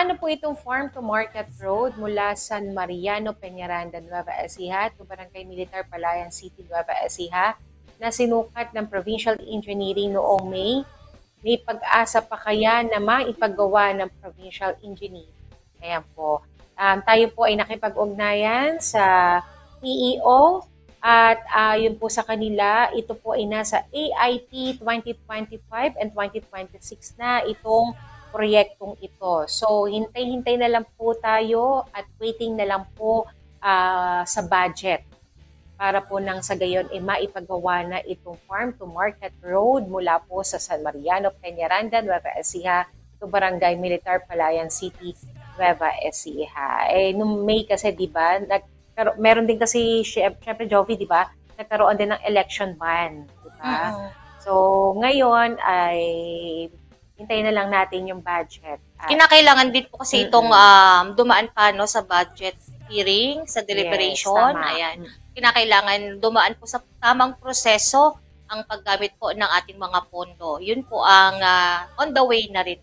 Paano po itong Farm to Market Road mula San Mariano, Peñaranda, Nueva Ecija to Barangay Militar, Palayan City, Nueva Ecija na sinukat ng Provincial Engineering noong May? May pag-asa pa kaya na maipagawa ng Provincial Engineering? Ayan po. Tayo po ay nakipag-ugnayan sa PEO at yun po sa kanila, ito po ay nasa AIP 2025 and 2026 na itong proyektong ito. So, hintay-hintay na lang po tayo at waiting na lang po sa budget para po nang sa gayon maipagawa na itong Farm to Market Road mula po sa San Mariano, Peñaranda, Nueva Ecija to Barangay Militar, Palayan City, Nueva Ecija. Nung May kasi, di ba, meron din kasi, syempre, Jovi, di ba, nagkaroon din ng election ban, di ba? So, ngayon ay hintayin na lang natin yung budget. Kinakailangan din po kasi itong dumaan pa no, sa budget hearing, sa deliberation. Yes, ayan. Kinakailangan dumaan po sa tamang proseso ang paggamit po ng ating mga pondo. Yun po ang on the way na rin